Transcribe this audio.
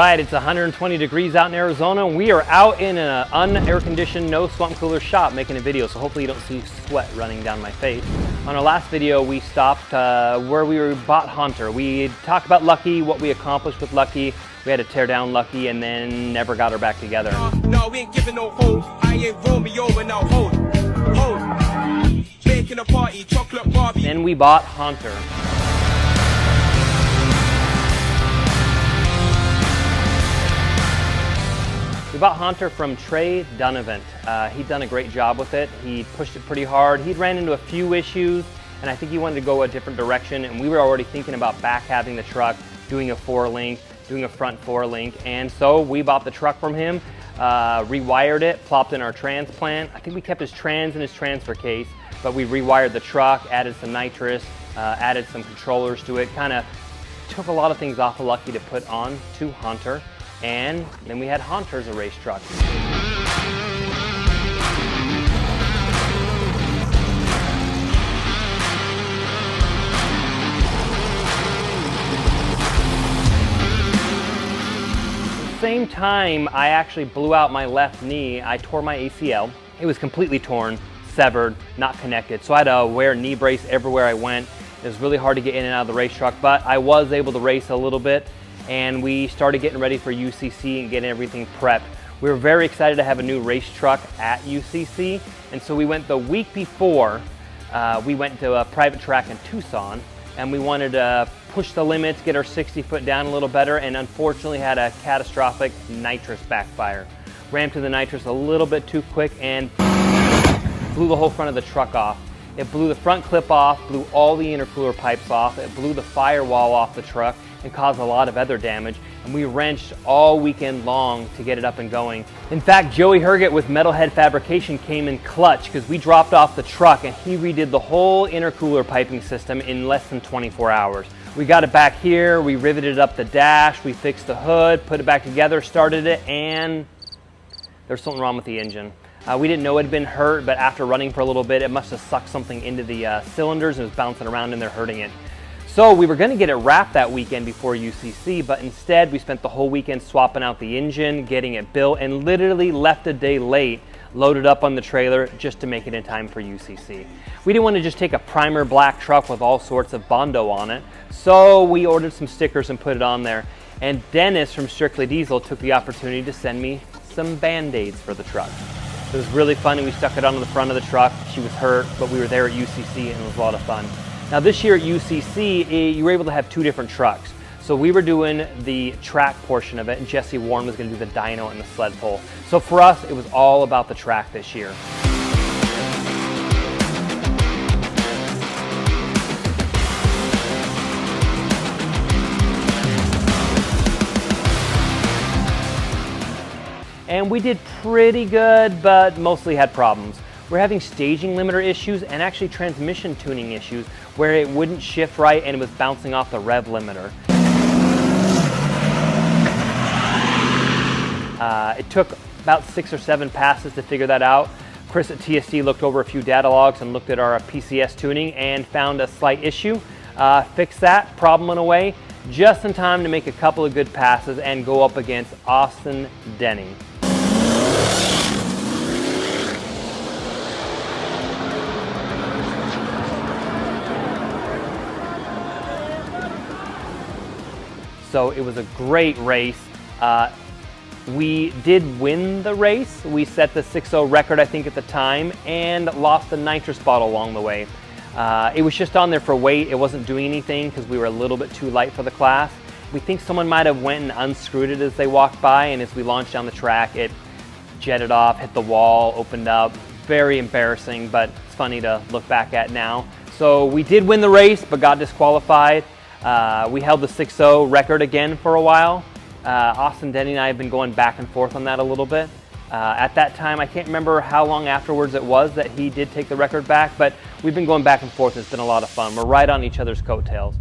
right, it's 120 degrees out in Arizona, and we are out in an un-air-conditioned, no swamp cooler shop making a video, so hopefully you don't see sweat running down my face. On our last video, we stopped where we bought Hunter. We talked about Lucky, what we accomplished with Lucky. We had to tear down Lucky and then never got her back together. No, we ain't giving no hold. I ain't Romeo and now hold. Making a party, chocolate Barbie. Then we bought Hunter. We bought Hunter from Trey Donovan. He'd done a great job with it. He pushed it pretty hard. He'd ran into a few issues, and I think he wanted to go a different direction, and we were already thinking about back having the truck, doing a 4-link, doing a front 4-link, and so we bought the truck from him, rewired it, plopped in our transplant. I think we kept his trans in his transfer case, but we rewired the truck, added some nitrous, added some controllers to it, kind of took a lot of things off of Lucky to put on to Hunter. And then we had Hunter as a race truck. At the same time, I actually blew out my left knee. I tore my ACL. It was completely torn, severed, not connected. So I had to wear a knee brace everywhere I went. It was really hard to get in and out of the race truck, but I was able to race a little bit. And we started getting ready for UCC and getting everything prepped. We were very excited to have a new race truck at UCC, and so we went the week before, we went to a private track in Tucson, and we wanted to push the limits, get our 60 foot down a little better, and unfortunately had a catastrophic nitrous backfire. Ran to the nitrous a little bit too quick and blew the whole front of the truck off. It blew the front clip off, blew all the intercooler pipes off, it blew the firewall off the truck, and caused a lot of other damage, and we wrenched all weekend long to get it up and going. In fact, Joey Herget with Metalhead Fabrication came in clutch because we dropped off the truck and he redid the whole intercooler piping system in less than 24 hours. We got it back here, we riveted up the dash, we fixed the hood, put it back together, started it, and there's something wrong with the engine. We didn't know it had been hurt, but after running for a little bit, it must have sucked something into the cylinders and it was bouncing around in there hurting it. So we were going to get it wrapped that weekend before UCC, but instead we spent the whole weekend swapping out the engine, getting it built, and literally left a day late, loaded up on the trailer just to make it in time for UCC. We didn't want to just take a primer black truck with all sorts of Bondo on it, so we ordered some stickers and put it on there. And Dennis from Strictly Diesel took the opportunity to send me some Band-Aids for the truck. It was really fun, and we stuck it onto the front of the truck. She was hurt, but we were there at UCC, and it was a lot of fun. Now this year at UCC, you were able to have two different trucks. So we were doing the track portion of it, and Jesse Warren was going to do the dyno and the sled pull. So for us, it was all about the track this year. And we did pretty good, but mostly had problems. We're having staging limiter issues and actually transmission tuning issues where it wouldn't shift right and it was bouncing off the rev limiter. It took about 6 or 7 passes to figure that out. Chris at TSD looked over a few data logs and looked at our PCS tuning and found a slight issue. Fixed that, problem went away, just in time to make a couple of good passes and go up against Austin Denny. So it was a great race. We did win the race. We set the 6.0 record, I think, at the time, and lost the nitrous bottle along the way. It was just on there for weight. It wasn't doing anything because we were a little bit too light for the class. We think someone might have went and unscrewed it as they walked by, and as we launched down the track, it jetted off, hit the wall, opened up. Very embarrassing, but it's funny to look back at now. So we did win the race, but got disqualified. We held the 6.0 record again for a while. Austin Denny and I have been going back and forth on that a little bit. At that time, I can't remember how long afterwards it was that he did take the record back, but we've been going back and forth. It's been a lot of fun. We're right on each other's coattails.